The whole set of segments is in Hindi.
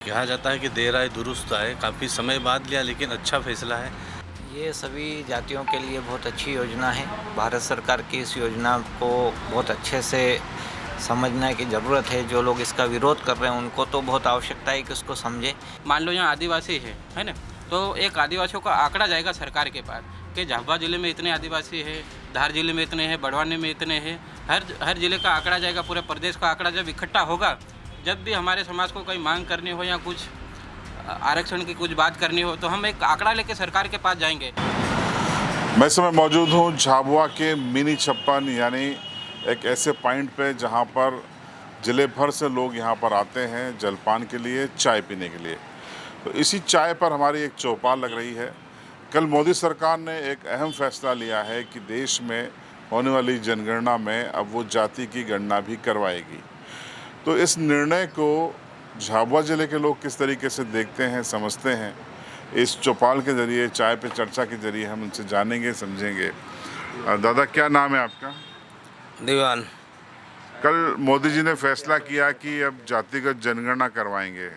कहा जाता है कि देर आए दुरुस्त आए। काफ़ी समय बाद लिया लेकिन अच्छा फैसला है। ये सभी जातियों के लिए बहुत अच्छी योजना है। भारत सरकार की इस योजना को बहुत अच्छे से समझने की ज़रूरत है। जो लोग इसका विरोध कर रहे हैं उनको तो बहुत आवश्यकता है कि उसको समझें। मान लो यहाँ आदिवासी है ना, तो एक आदिवासियों का आंकड़ा जाएगा सरकार के पास कि झाबुआ ज़िले में इतने आदिवासी है, धार ज़िले में इतने हैं, बड़वानी में इतने हैं। हर ज़िले का आंकड़ा जाएगा, पूरे प्रदेश का आंकड़ा जब इकट्ठा होगा, जब भी हमारे समाज को कोई मांग करनी हो या कुछ आरक्षण की कुछ बात करनी हो, तो हम एक आंकड़ा लेके सरकार के पास जाएंगे। मैं इस समय मौजूद हूँ झाबुआ के मिनी छप्पन यानी एक ऐसे पॉइंट पे जहाँ पर ज़िले भर से लोग यहाँ पर आते हैं जलपान के लिए, चाय पीने के लिए। तो इसी चाय पर हमारी एक चौपाल लग रही है। कल मोदी सरकार ने एक अहम फैसला लिया है कि देश में होने वाली जनगणना में अब वो जाति की गणना भी करवाएगी। तो इस निर्णय को झाबुआ ज़िले के लोग किस तरीके से देखते हैं, समझते हैं, इस चौपाल के ज़रिए, चाय पे चर्चा के ज़रिए हम उनसे जानेंगे, समझेंगे। दादा, क्या नाम है आपका? दीवान। कल मोदी जी ने फैसला किया कि अब जातिगत जनगणना करवाएंगे।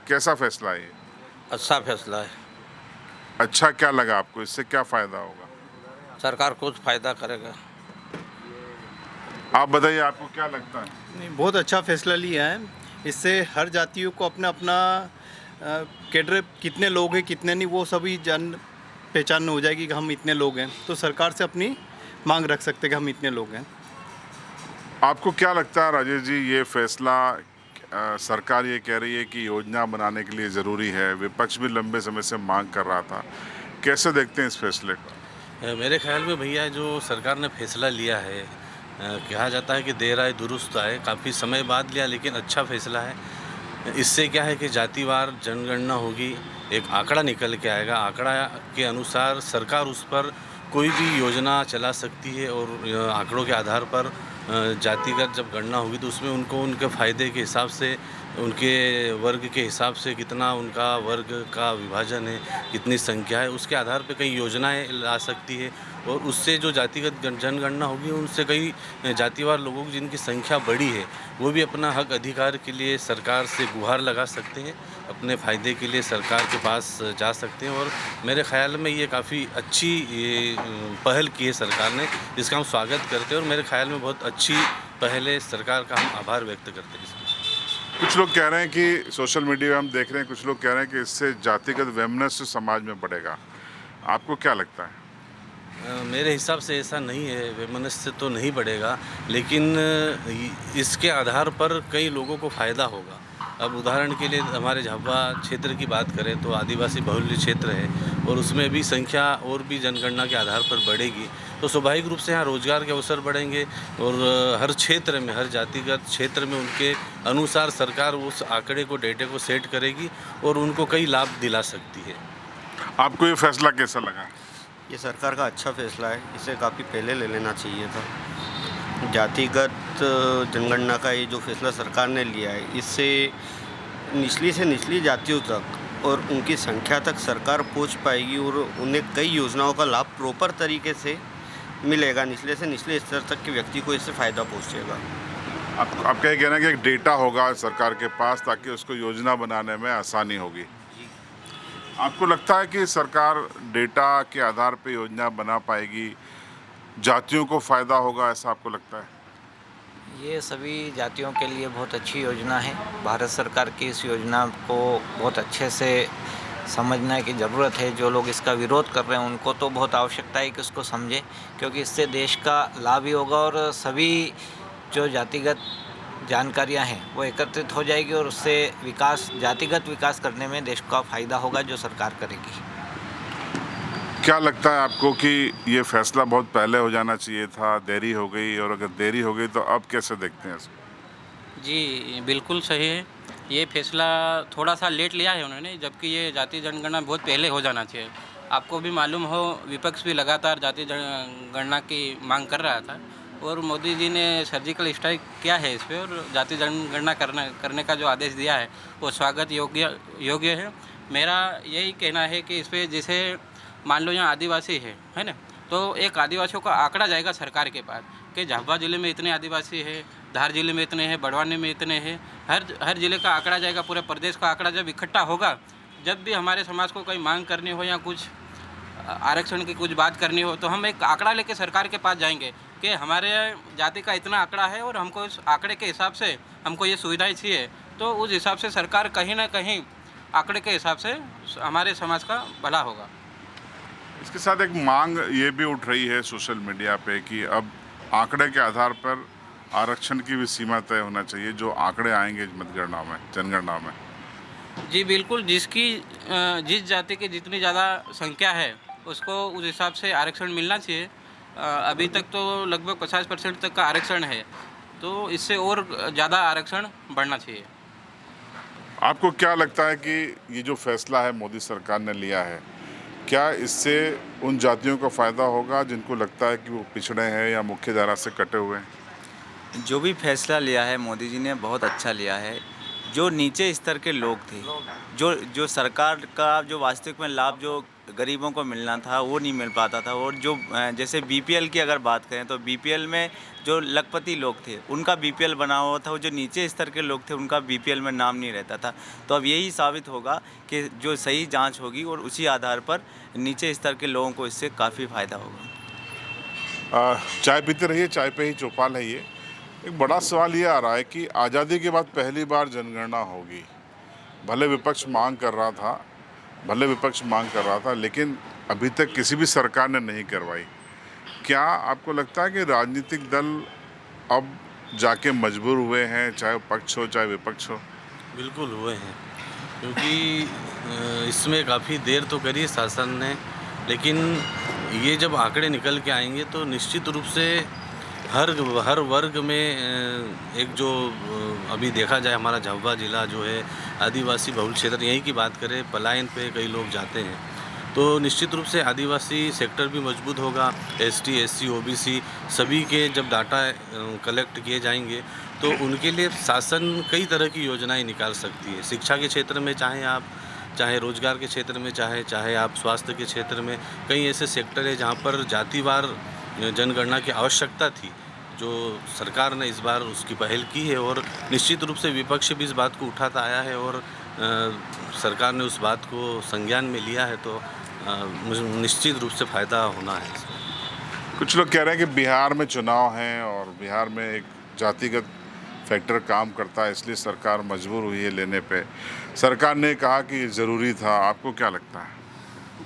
कैसा फैसला है ये? अच्छा फैसला है। अच्छा क्या लगा आपको? इससे क्या फ़ायदा होगा? सरकार कुछ फ़ायदा करेगा। आप बताइए, आपको क्या लगता है? नहीं, बहुत अच्छा फैसला लिया है। इससे हर जातियों को अपना अपना कैडर कितने लोग हैं कितने नहीं, वो सभी जान पहचान हो जाएगी कि हम इतने लोग हैं, तो सरकार से अपनी मांग रख सकते हैं कि हम इतने लोग हैं। आपको क्या लगता है राजेश जी, ये फैसला सरकार ये कह रही है कि योजना बनाने के लिए ज़रूरी है, विपक्ष भी लंबे समय से मांग कर रहा था, कैसे देखते हैं इस फैसले को? मेरे ख्याल में भैया जो सरकार ने फैसला लिया है, कहा जाता है कि देर आए दुरुस्त आए। काफ़ी समय बाद लिया लेकिन अच्छा फैसला है। इससे क्या है कि जातिवार जनगणना होगी, एक आंकड़ा निकल के आएगा। आंकड़ा के अनुसार सरकार उस पर कोई भी योजना चला सकती है और आंकड़ों के आधार पर जातिगत जब गणना होगी तो उसमें उनको उनके फ़ायदे के हिसाब से, उनके वर्ग के हिसाब से कितना उनका वर्ग का विभाजन है, कितनी संख्या है, उसके आधार पे कई योजनाएं ला सकती है। और उससे जो जातिगत जनगणना होगी उनसे कई जातिवार लोगों की जिनकी संख्या बड़ी है वो भी अपना हक अधिकार के लिए सरकार से गुहार लगा सकते हैं, अपने फ़ायदे के लिए सरकार के पास जा सकते हैं। और मेरे ख्याल में ये काफ़ी अच्छी पहल की है सरकार ने, जिसका हम स्वागत करते हैं। और मेरे ख्याल में बहुत अच्छी पहल है, सरकार का हम आभार व्यक्त करते हैं इसके। कुछ लोग कह रहे हैं कि सोशल मीडिया में हम देख रहे हैं, कुछ लोग कह रहे हैं कि इससे जातिगत वैमनस्य समाज में बढ़ेगा। आपको क्या लगता है? मेरे हिसाब से ऐसा नहीं है, वैमनस्य तो नहीं बढ़ेगा, लेकिन इसके आधार पर कई लोगों को फ़ायदा होगा। अब उदाहरण के लिए हमारे झाबुआ क्षेत्र की बात करें तो आदिवासी बहुल्य क्षेत्र है और उसमें भी संख्या और भी जनगणना के आधार पर बढ़ेगी, तो स्वाभाविक रूप से यहाँ रोज़गार के अवसर बढ़ेंगे और हर क्षेत्र में, हर जातिगत क्षेत्र में उनके अनुसार सरकार उस आंकड़े को, डेटे को सेट करेगी और उनको कई लाभ दिला सकती है। आपको ये फैसला कैसा लगा? ये सरकार का अच्छा फैसला है, इसे काफ़ी पहले ले लेना चाहिए था। जातिगत जनगणना का ये जो फैसला सरकार ने लिया है, इससे निचली से निचली जातियों तक और उनकी संख्या तक सरकार पहुंच पाएगी और उन्हें कई योजनाओं का लाभ प्रॉपर तरीके से मिलेगा। निचले से निचले स्तर तक के व्यक्ति को इससे फ़ायदा पहुंचेगा। आपका ये कहना है कि एक डेटा होगा सरकार के पास ताकि उसको योजना बनाने में आसानी होगी। आपको लगता है कि सरकार डेटा के आधार पे योजना बना पाएगी, जातियों को फ़ायदा होगा, ऐसा आपको लगता है? ये सभी जातियों के लिए बहुत अच्छी योजना है। भारत सरकार की इस योजना को बहुत अच्छे से समझने की ज़रूरत है। जो लोग इसका विरोध कर रहे हैं उनको तो बहुत आवश्यकता है कि उसको समझें, क्योंकि इससे देश का लाभ ही होगा और सभी जो जातिगत जानकारियां हैं वो एकत्रित हो जाएगी और उससे विकास, जातिगत विकास करने में देश का फ़ायदा होगा जो सरकार करेगी। क्या लगता है आपको कि ये फैसला बहुत पहले हो जाना चाहिए था, देरी हो गई, और अगर देरी हो गई तो अब कैसे देखते हैं इसको? जी बिल्कुल सही है, ये फैसला थोड़ा सा लेट लिया है उन्होंने, जबकि ये जाति जनगणना बहुत पहले हो जाना चाहिए। आपको भी मालूम हो, विपक्ष भी लगातार जाति जनगणना की मांग कर रहा था और मोदी जी ने सर्जिकल स्ट्राइक किया है इस पर और जाति जनगणना करने का जो आदेश दिया है वो स्वागत योग्य है। मेरा यही कहना है कि इस पर जैसे मान लो यहाँ आदिवासी है ना, तो एक आदिवासियों का आंकड़ा जाएगा सरकार के पास कि झाबुआ ज़िले में इतने आदिवासी है, धार जिले में इतने हैं, बड़वानी में इतने हैं। हर जिले का आंकड़ा जाएगा, पूरे प्रदेश का आंकड़ा जब इकट्ठा होगा, जब भी हमारे समाज को कोई मांग करनी हो या कुछ आरक्षण की कुछ बात करनी हो, तो हम एक आंकड़ा लेके सरकार के पास जाएंगे कि हमारे जाति का इतना आंकड़ा है और हमको इस आंकड़े के हिसाब से हमको ये सुविधाएं चाहिए। तो उस हिसाब से सरकार कहीं ना कहीं आंकड़े के हिसाब से हमारे समाज का भला होगा। इसके साथ एक मांग ये भी उठ रही है सोशल मीडिया पे कि अब आंकड़े के आधार पर आरक्षण की भी सीमा तय होना चाहिए, जो आंकड़े आएंगे मतगणना में, जनगणना में। जी बिल्कुल, जिस जाति की जितनी ज़्यादा संख्या है उसको उस हिसाब से आरक्षण मिलना चाहिए। अभी तक तो लगभग 50% तक का आरक्षण है, तो इससे और ज़्यादा आरक्षण बढ़ना चाहिए। आपको क्या लगता है कि ये जो फैसला है मोदी सरकार ने लिया है, क्या इससे उन जातियों को फ़ायदा होगा जिनको लगता है कि वो पिछड़े हैं या मुख्यधारा से कटे हुए हैं? जो भी फैसला लिया है मोदी जी ने बहुत अच्छा लिया है। जो नीचे स्तर के लोग थे, जो सरकार का जो वास्तविक में लाभ जो गरीबों को मिलना था वो नहीं मिल पाता था, और जो जैसे बीपीएल की अगर बात करें तो बीपीएल में जो लखपति लोग थे उनका बीपीएल बना हुआ था, वो जो नीचे स्तर के लोग थे उनका बीपीएल में नाम नहीं रहता था। तो अब यही साबित होगा कि जो सही जांच होगी और उसी आधार पर नीचे स्तर के लोगों को इससे काफ़ी फ़ायदा होगा। चाय पीते रहिए, चाय पे ही चौपाल है ये। एक बड़ा सवाल ये आ रहा है कि आज़ादी के बाद पहली बार जनगणना होगी। भले विपक्ष मांग कर रहा था, लेकिन अभी तक किसी भी सरकार ने नहीं करवाई। क्या आपको लगता है कि राजनीतिक दल अब जाके मजबूर हुए हैं, चाहे पक्ष हो चाहे विपक्ष हो? बिल्कुल हुए हैं, क्योंकि इसमें काफ़ी देर तो करी शासन ने, लेकिन ये जब आंकड़े निकल के आएंगे तो निश्चित रूप से हर वर्ग में एक जो अभी देखा जाए, हमारा झाबुआ ज़िला जो है आदिवासी बहुल क्षेत्र, यहीं की बात करें, पलायन पे कई लोग जाते हैं, तो निश्चित रूप से आदिवासी सेक्टर भी मजबूत होगा। एसटी, एससी, ओबीसी सभी के जब डाटा कलेक्ट किए जाएंगे तो उनके लिए शासन कई तरह की योजनाएं निकाल सकती है। शिक्षा के क्षेत्र में चाहे रोजगार के क्षेत्र में, चाहे आप स्वास्थ्य के क्षेत्र में, कई ऐसे सेक्टर है जहाँ पर जातिवार जनगणना की आवश्यकता थी, जो सरकार ने इस बार उसकी पहल की है। और निश्चित रूप से विपक्ष भी इस बात को उठाता आया है और सरकार ने उस बात को संज्ञान में लिया है, तो निश्चित रूप से फ़ायदा होना है इसमें। कुछ लोग कह रहे हैं कि बिहार में चुनाव हैं और बिहार में एक जातिगत फैक्टर काम करता है, इसलिए सरकार मजबूर हुई है लेने पे। सरकार ने कहा कि ज़रूरी था, आपको क्या लगता है?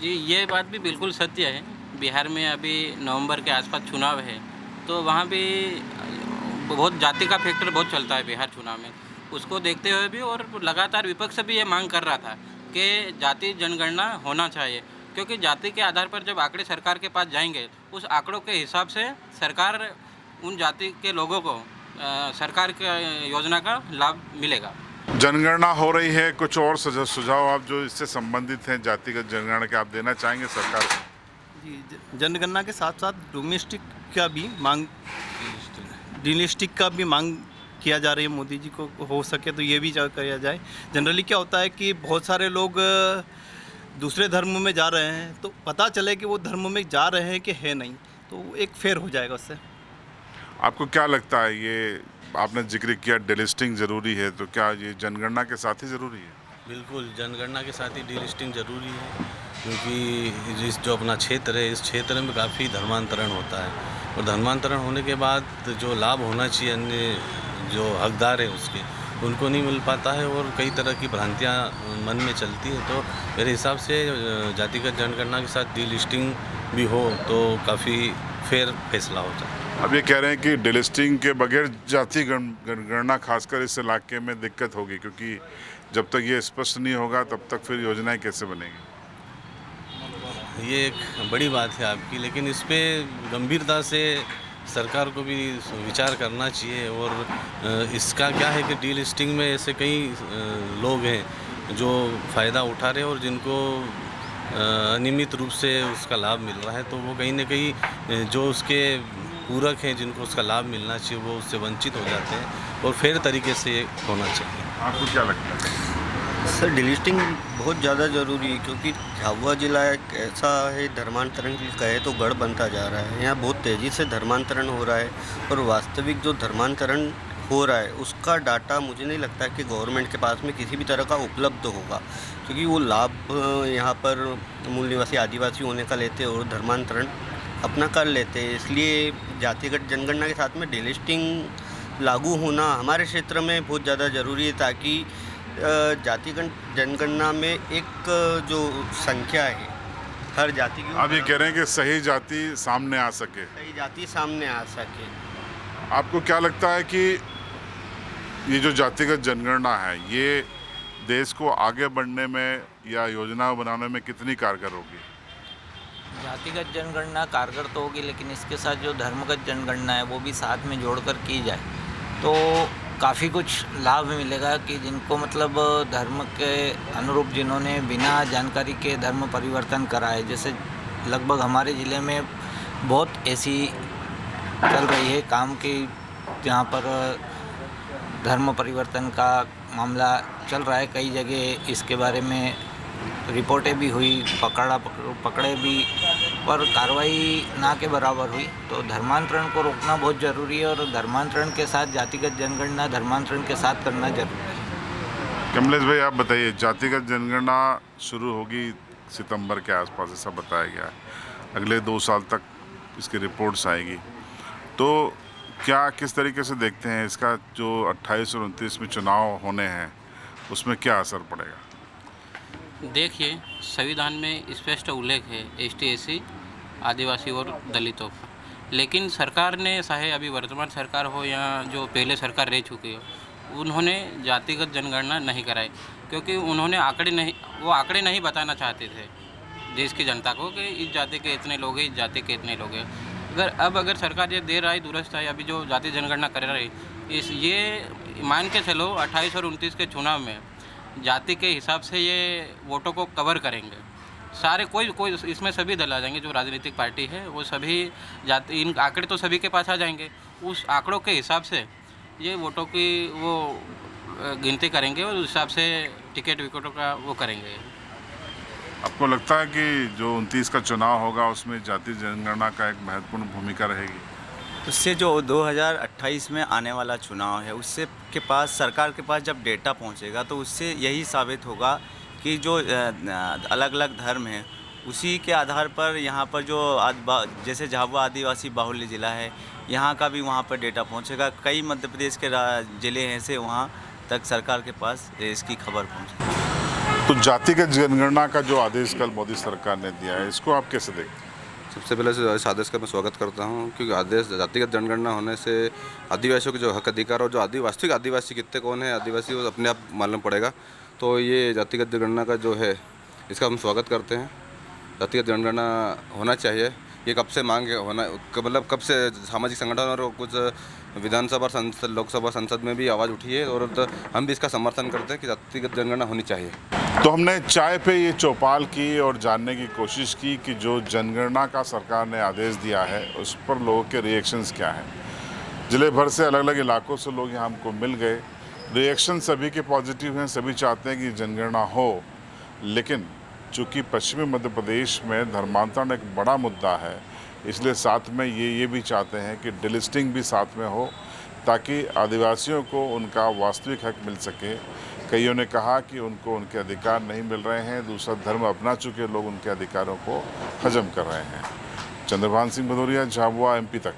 जी ये बात भी बिल्कुल सत्य है। बिहार में अभी नवंबर के आसपास चुनाव है, तो वहाँ भी बहुत जाति का फैक्टर बहुत चलता है बिहार चुनाव में। उसको देखते हुए भी और लगातार विपक्ष भी ये मांग कर रहा था कि जाति जनगणना होना चाहिए, क्योंकि जाति के आधार पर जब आंकड़े सरकार के पास जाएंगे, उस आंकड़ों के हिसाब से सरकार उन जाति के लोगों को सरकार की योजना का लाभ मिलेगा। जनगणना हो रही है, कुछ और सुझाव आप जो इससे संबंधित हैं जातिगत जनगणना के, आप देना चाहेंगे सरकार को? जी, जनगणना के साथ साथ डोमेस्टिक का भी मांग, डिलिस्टिक का भी मांग किया जा रही है मोदी जी को। हो सके तो ये भी किया जाए। जनरली क्या होता है कि बहुत सारे लोग दूसरे धर्म में जा रहे हैं, तो पता चले कि वो धर्म में जा रहे हैं कि है नहीं, तो एक फेर हो जाएगा उससे। आपको क्या लगता है, ये आपने जिक्र किया डिलिस्टिंग ज़रूरी है, तो क्या ये जनगणना के साथ ही ज़रूरी है? बिल्कुल, जनगणना के साथ ही डिलिस्टिंग ज़रूरी है, क्योंकि जो अपना क्षेत्र है, इस क्षेत्र में काफ़ी धर्मांतरण होता है, और धर्मांतरण होने के बाद जो लाभ होना चाहिए अन्य जो हकदार है उसके, उनको नहीं मिल पाता है और कई तरह की भ्रांतियाँ मन में चलती है। तो मेरे हिसाब से जातिगत जनगणना के साथ डिलिस्टिंग भी हो तो काफ़ी फेयर फैसला हो जाए। अब ये कह रहे हैं कि डिलिस्टिंग के बगैर जाति गणना खासकर इस इलाके में दिक्कत होगी, क्योंकि जब तक ये स्पष्ट नहीं होगा तब तक फिर योजनाएं कैसे बनेगी? ये एक बड़ी बात है आपकी, लेकिन इस पे गंभीरता से सरकार को भी विचार करना चाहिए। और इसका क्या है कि डिलिस्टिंग में ऐसे कई लोग हैं जो फ़ायदा उठा रहे हैं और जिनको अनियमित रूप से उसका लाभ मिल रहा है, तो वो कहीं ना कहीं जो उसके पूरक हैं जिनको उसका लाभ मिलना चाहिए वो उससे वंचित हो जाते हैं, और फेयर तरीके से होना चाहिए। आपको क्या लगता है? सर, डिलिस्टिंग बहुत ज़्यादा ज़रूरी है, क्योंकि झाबुआ ज़िला एक ऐसा है, धर्मांतरण की कहे तो गढ़ बनता जा रहा है। यहाँ बहुत तेज़ी से धर्मांतरण हो रहा है, और वास्तविक जो धर्मांतरण हो रहा है उसका डाटा मुझे नहीं लगता कि गवर्नमेंट के पास में किसी भी तरह का उपलब्ध होगा, क्योंकि वो लाभ यहाँ पर मूल निवासी आदिवासी होने का लेते हैं और धर्मांतरण अपना कर लेते हैं। इसलिए जातिगत जनगणना के साथ में डिलिस्टिंग लागू होना हमारे क्षेत्र में बहुत ज़्यादा ज़रूरी है, ताकि जातिगत जनगणना में एक जो संख्या है हर जाति की, आप ये कह रहे हैं कि सही जाति सामने आ सके, सही जाति सामने आ सके। आपको क्या लगता है कि ये जो जातिगत जनगणना है ये देश को आगे बढ़ने में या योजना बनाने में कितनी कारगर होगी? जातिगत जनगणना कारगर तो होगी, लेकिन इसके साथ जो धर्मगत जनगणना है वो भी साथ में जोड़कर की जाए तो काफ़ी कुछ लाभ मिलेगा, कि जिनको मतलब धर्म के अनुरूप जिन्होंने बिना जानकारी के धर्म परिवर्तन करा है, जैसे लगभग हमारे ज़िले में बहुत ऐसी चल रही है काम की जहाँ पर धर्म परिवर्तन का मामला चल रहा है। कई जगह इसके बारे में रिपोर्टें भी हुई, पकड़े भी, पर कार्रवाई ना के बराबर हुई। तो धर्मांतरण को रोकना बहुत ज़रूरी है, और धर्मांतरण के साथ जातिगत जनगणना धर्मांतरण के साथ करना जरूरी है। कमलेश भाई आप बताइए, जातिगत जनगणना शुरू होगी सितंबर के आसपास ऐसा बताया गया है, अगले 2 साल तक इसकी रिपोर्ट्स आएगी, तो क्या किस तरीके से देखते हैं इसका जो 28 और 29 में चुनाव होने हैं उसमें क्या असर पड़ेगा? देखिए, संविधान में स्पष्ट उल्लेख है ST SC आदिवासी और दलितों का, लेकिन सरकार ने, चाहे अभी वर्तमान सरकार हो या जो पहले सरकार रह चुकी हो, उन्होंने जातिगत जनगणना नहीं कराई, क्योंकि उन्होंने आंकड़े नहीं बताना चाहते थे देश की जनता को कि इस जाति के इतने लोग हैं, इस जाति के इतने लोग हैं। अगर सरकार ये देर आए दुरुस्त है, अभी जो जाति जनगणना कर रही ये मान के चलो 28 और 29 के चुनाव में जाति के हिसाब से ये वोटों को कवर करेंगे सारे, कोई इसमें सभी दल आ जाएंगे, जो राजनीतिक पार्टी है वो सभी जाति, इन आंकड़े तो सभी के पास आ जाएंगे, उस आंकड़ों के हिसाब से ये वोटों की वो गिनती करेंगे और उस हिसाब से टिकट विकेटों का वो करेंगे। आपको लगता है कि जो 29 का चुनाव होगा उसमें जाति जनगणना का एक महत्वपूर्ण भूमिका रहेगी? उससे जो 2028 में आने वाला चुनाव है उससे के पास, सरकार के पास जब डेटा पहुंचेगा तो उससे यही साबित होगा कि जो अलग अलग धर्म हैं उसी के आधार पर यहाँ पर जो जैसे झाबुआ आदिवासी बाहुल्य ज़िला है, यहाँ का भी वहाँ पर डेटा पहुँचेगा। कई मध्य प्रदेश के ज़िले हैं से वहाँ तक सरकार के पास इसकी खबर पहुँचेगी। तो जातिगत जनगणना का जो आदेश कल मोदी सरकार ने दिया है, इसको आप कैसे देखते हैं? सबसे पहले इस आदेश का मैं स्वागत करता हूं, क्योंकि आदेश जातिगत जनगणना होने से आदिवासियों के जो हक अधिकार और जो वास्तविक आदिवासी कितने कौन है आदिवासी वो अपने आप मालूम पड़ेगा। तो ये जातिगत जनगणना का जो है इसका हम स्वागत करते हैं। जातिगत जनगणना होना चाहिए, ये कब से मांग होना, मतलब कब से सामाजिक संगठन और कुछ विधानसभा संसद, लोकसभा संसद में भी आवाज़ उठी है, और तो हम भी इसका समर्थन करते हैं कि जातिगत जनगणना होनी चाहिए। तो हमने चाय पे ये चौपाल की और जानने की कोशिश की कि जो जनगणना का सरकार ने आदेश दिया है उस पर लोगों के रिएक्शंस क्या हैं। ज़िले भर से अलग अलग इलाकों से लोग यहाँ हमको मिल गए, रिएक्शन सभी के पॉजिटिव हैं, सभी चाहते हैं कि जनगणना हो, लेकिन चूँकि पश्चिमी मध्य प्रदेश में धर्मांतरण एक बड़ा मुद्दा है, इसलिए साथ में ये भी चाहते हैं कि डिलिस्टिंग भी साथ में हो, ताकि आदिवासियों को उनका वास्तविक हक मिल सके। कईयों ने कहा कि उनको उनके अधिकार नहीं मिल रहे हैं, दूसरा धर्म अपना चुके लोग उनके अधिकारों को हजम कर रहे हैं। चंद्रभान सिंह भदौरिया, झाबुआ, MP तक।